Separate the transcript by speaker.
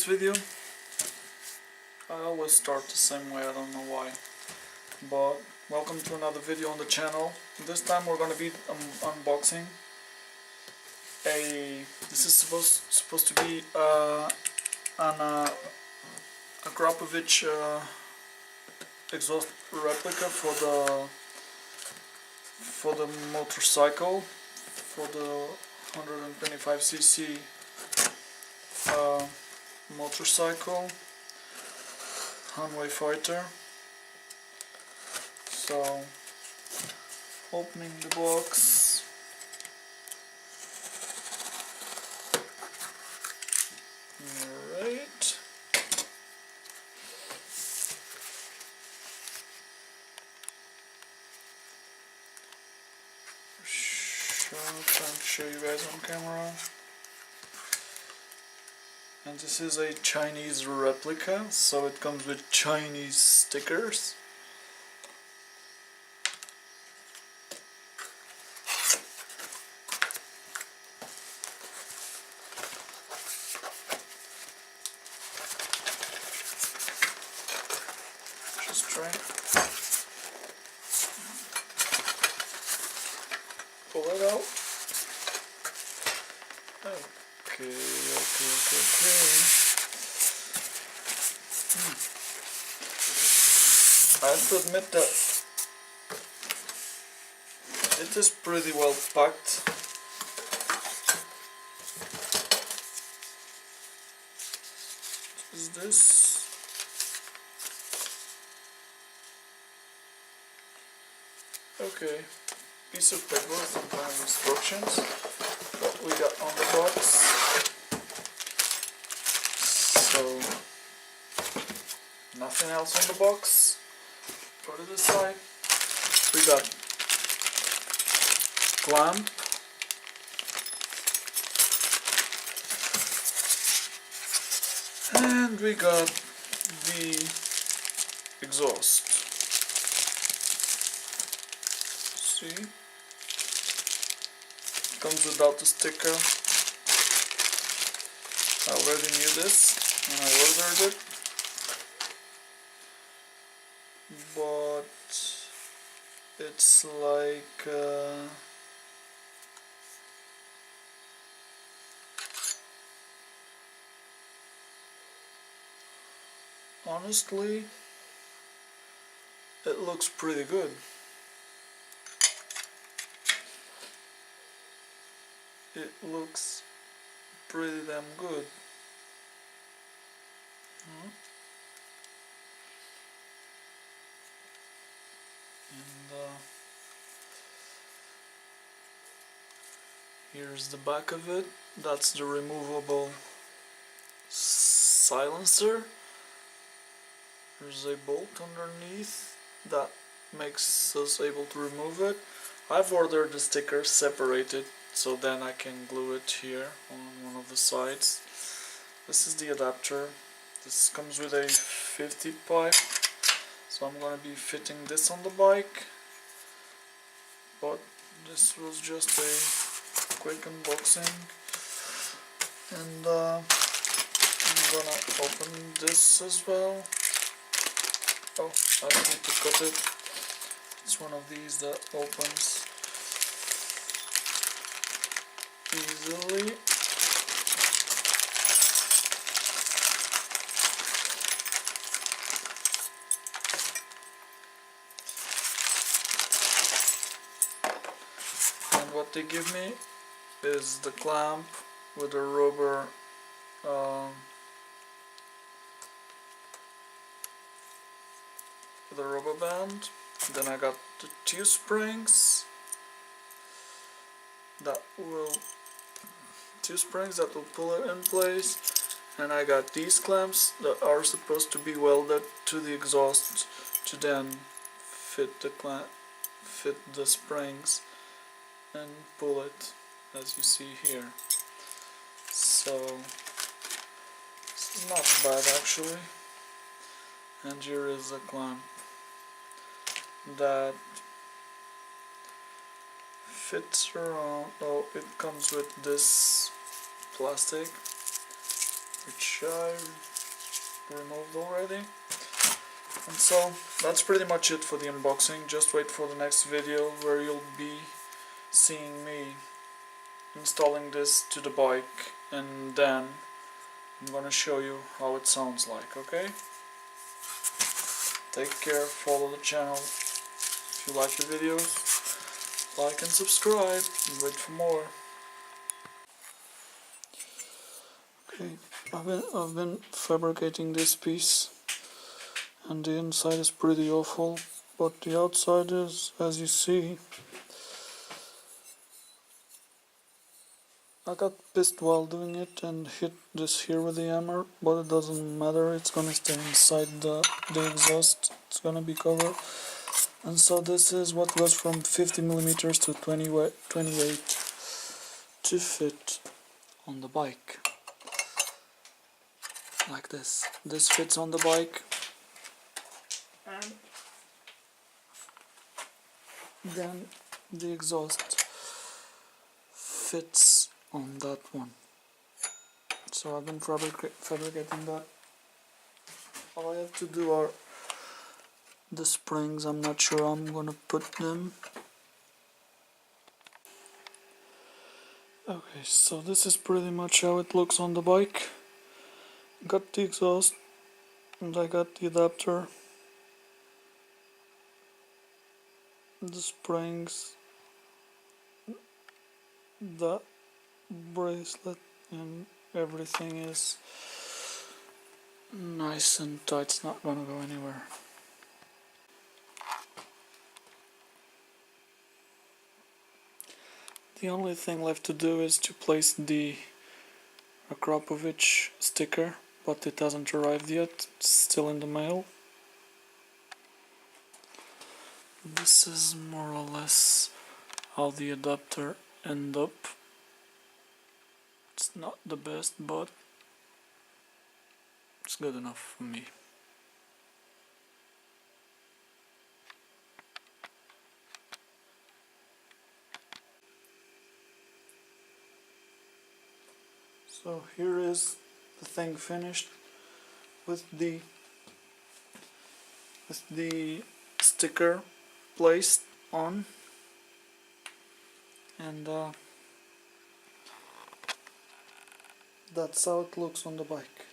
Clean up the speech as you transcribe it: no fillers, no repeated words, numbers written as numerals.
Speaker 1: video. I always start the same way, I don't know why. But welcome to another video on the channel. This time we're gonna be unboxing this is supposed to be an Akrapovic exhaust replica for the motorcycle, for the 125cc motorcycle Hanway Fighter. So, opening the box. Alright. Trying to show you guys on camera. And this is a Chinese replica, so it comes with Chinese stickers. Just try pull it out. Okay. I have to admit that it is pretty well packed. What is this? Okay, piece of paper with some kind of instructions that we got on the box. So, nothing else on the box. Put it aside. We got clamp, and we got the exhaust. See? Comes without the sticker. I already knew this when I ordered it, but it's like honestly, it looks pretty good. It looks pretty damn good. And here's the back of it. That's the removable silencer. There's a bolt underneath that makes us able to remove it. I've ordered the sticker separated, so then I can glue it here on one of the sides. This is the adapter. This comes with a 50 pipe, so I'm gonna be fitting this on the bike. But this was just a quick unboxing, and I'm gonna open this as well. Oh, I don't need to cut it. It's one of these that opens easily. And what they give me is the clamp with a rubber band. Then I got the two springs that will pull it in place, and I got these clamps that are supposed to be welded to the exhaust to then fit the springs and pull it, as you see here. So this is not bad actually. And here is a clamp that fits around. Oh, it comes with this plastic which I removed already. And so that's pretty much it for the unboxing. Just wait for the next video where you'll be seeing me installing this to the bike, and then I'm gonna show you how it sounds like, okay? Take care, follow the channel. If you like the videos, like and subscribe, and wait for more. Okay, I've been fabricating this piece, and the inside is pretty awful, but the outside is, as you see. I got pissed while doing it and hit this here with the hammer, but it doesn't matter, it's gonna stay inside the exhaust, it's gonna be covered. And so this is what goes from 50mm to 28 to fit on the bike. Like this. This fits on the bike. And then the exhaust fits on that one. So I've been fabricating that. All I have to do are the springs. I'm not sure I'm gonna put them. Okay, so this is pretty much how it looks on the bike. Got the exhaust and I got the adapter, the springs, the bracelet, and everything is nice and tight. It's not gonna go anywhere. The only thing left to do is to place the Akrapovic sticker, but it hasn't arrived yet, it's still in the mail. This is more or less how the adapter ends up. It's not the best, but it's good enough for me. So here is the thing finished with the sticker placed on, and that's how it looks on the bike.